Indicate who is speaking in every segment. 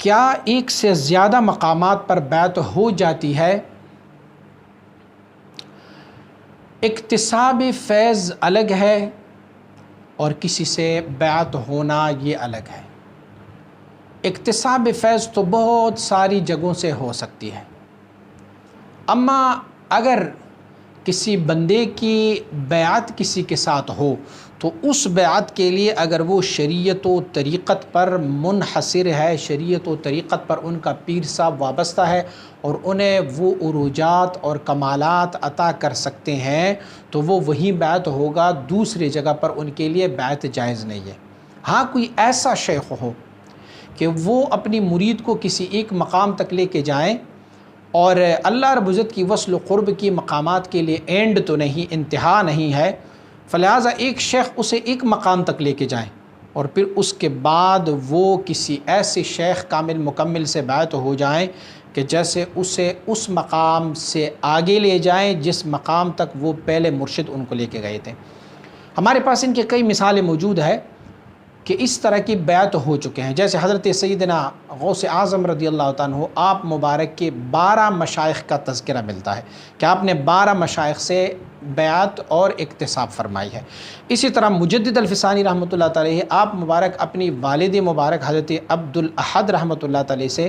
Speaker 1: کیا ایک سے زیادہ مقامات پر بیعت ہو جاتی ہے؟ اکتساب فیض الگ ہے اور کسی سے بیعت ہونا یہ الگ ہے۔ اکتساب فیض تو بہت ساری جگہوں سے ہو سکتی ہے، اما اگر کسی بندے کی بیعت کسی کے ساتھ ہو تو اس بیعت کے لیے اگر وہ شریعت و طریقت پر منحصر ہے، شریعت و طریقت پر ان کا پیر صاحب وابستہ ہے اور انہیں وہ عروجات اور کمالات عطا کر سکتے ہیں تو وہ وہی بیعت ہوگا، دوسری جگہ پر ان کے لیے بیعت جائز نہیں ہے۔ ہاں کوئی ایسا شیخ ہو کہ وہ اپنی مرید کو کسی ایک مقام تک لے کے جائیں اور اللہ رب العزت کی وصل و قرب کی مقامات کے لیے اینڈ تو نہیں، انتہا نہیں ہے، فلہذا ایک شیخ اسے ایک مقام تک لے کے جائیں اور پھر اس کے بعد وہ کسی ایسے شیخ کامل مکمل سے بیعت ہو جائیں کہ جیسے اسے اس مقام سے آگے لے جائیں جس مقام تک وہ پہلے مرشد ان کو لے کے گئے تھے۔ ہمارے پاس ان کے کئی مثالیں موجود ہیں کہ اس طرح کی بیعت ہو چکے ہیں، جیسے حضرت سیدنا غوث اعظم رضی اللہ تعالیٰ عنہ، آپ مبارک کے 12 مشائخ کا تذکرہ ملتا ہے کہ آپ نے 12 مشائخ سے بیعت اور اکتساب فرمائی ہے۔ اسی طرح مجدد الفسانی رحمۃ اللہ تعالیہ، آپ مبارک اپنی والد مبارک حضرت عبد الاحد رحمۃ اللہ تعالیہ سے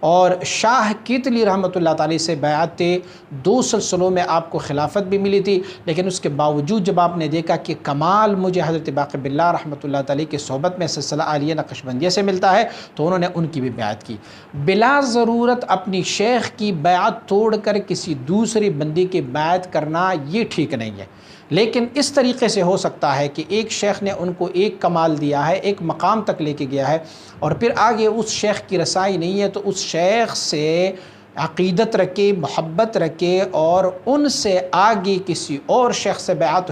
Speaker 1: اور شاہ کیتلی رحمۃ اللہ تعالیہ سے بیعت تھے۔ 2 سلسلوں میں آپ کو خلافت بھی ملی تھی، لیکن اس کے باوجود جب آپ نے دیکھا کہ کمال مجھے حضرت باقی باللہ رحمۃ اللہ تعالیہ کی صحبت میں سلسلہ عالیہ نقشبندیہ سے ملتا ہے تو انہوں نے ان کی بھی بیعت کی۔ بلا ضرورت اپنی شیخ کی بیعت توڑ کر کسی دوسری بندی کی بیعت کرنا یہ ٹھیک نہیں ہے، لیکن اس طریقے سے ہو سکتا ہے کہ ایک شیخ نے ان کو ایک کمال دیا ہے، ایک مقام تک لے کے گیا ہے اور پھر آگے اس شیخ کی رسائی نہیں ہے تو اس شیخ سے عقیدت رکھے، محبت رکھے اور ان سے آگے کسی اور شیخ سے بیعت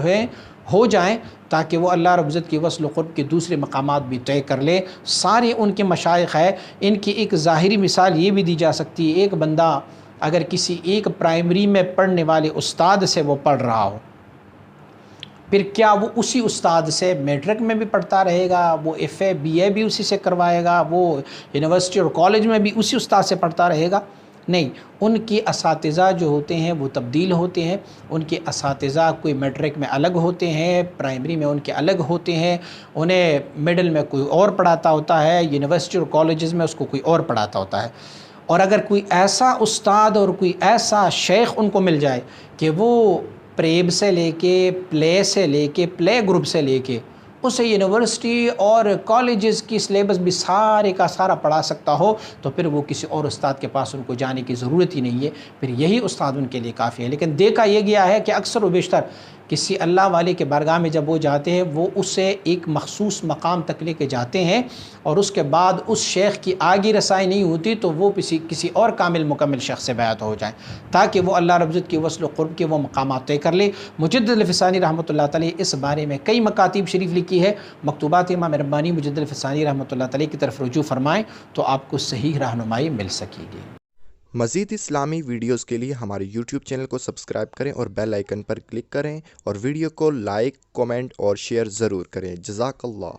Speaker 1: ہو جائیں تاکہ وہ اللہ رب العزت کی وصل و قرب کے دوسرے مقامات بھی طے کر لے۔ سارے ان کے مشائخ ہیں، ان کی ایک ظاہری مثال یہ بھی دی جا سکتی ہے، ایک بندہ اگر کسی ایک پرائمری میں پڑھنے والے استاد سے وہ پڑھ رہا ہو، پھر کیا وہ اسی استاد سے میٹرک میں بھی پڑھتا رہے گا، وہ ایف اے بی اے بھی اسی سے کروائے گا، وہ یونیورسٹی اور کالج میں بھی اسی استاد سے پڑھتا رہے گا؟ نہیں، ان کے اساتذہ جو ہوتے ہیں وہ تبدیل ہوتے ہیں، ان کے اساتذہ کوئی میٹرک میں الگ ہوتے ہیں، پرائمری میں ان کے الگ ہوتے ہیں، انہیں مڈل میں کوئی اور پڑھاتا ہوتا ہے، یونیورسٹی اور کالجز میں اس کو کوئی اور پڑھاتا ہوتا ہے۔ اور اگر کوئی ایسا استاد اور کوئی ایسا شیخ ان کو مل جائے کہ وہ پریب سے لے کے پلے گروپ سے لے کے اسے یونیورسٹی اور کالجز کی سلیبس بھی سارے کا سارا پڑھا سکتا ہو تو پھر وہ کسی اور استاد کے پاس ان کو جانے کی ضرورت ہی نہیں ہے، پھر یہی استاد ان کے لیے کافی ہے۔ لیکن دیکھا یہ گیا ہے کہ اکثر و بیشتر کسی اللہ والے کے بارگاہ میں جب وہ جاتے ہیں وہ اسے ایک مخصوص مقام تک لے کے جاتے ہیں اور اس کے بعد اس شیخ کی آگے رسائی نہیں ہوتی تو وہ کسی اور کامل مکمل شیخ سے بیعت ہو جائیں تاکہ وہ اللہ رب العزت کی وصل و قرب کے وہ مقامات طے کر لے۔ مجدد الفسانی رحمۃ اللہ تعالیٰ اس بارے میں کئی مکاتیب شریف لکھی ہے، مکتوبات امام ربانی مجدد الفسانی رحمۃ اللہ تعالیٰ کی طرف رجوع فرمائیں تو آپ کو صحیح رہنمائی مل سکے گی۔
Speaker 2: مزید اسلامی ویڈیوز کے لیے ہمارے یوٹیوب چینل کو سبسکرائب کریں اور بیل آئیکن پر کلک کریں اور ویڈیو کو لائک، کومنٹ اور شیئر ضرور کریں۔ جزاک اللہ۔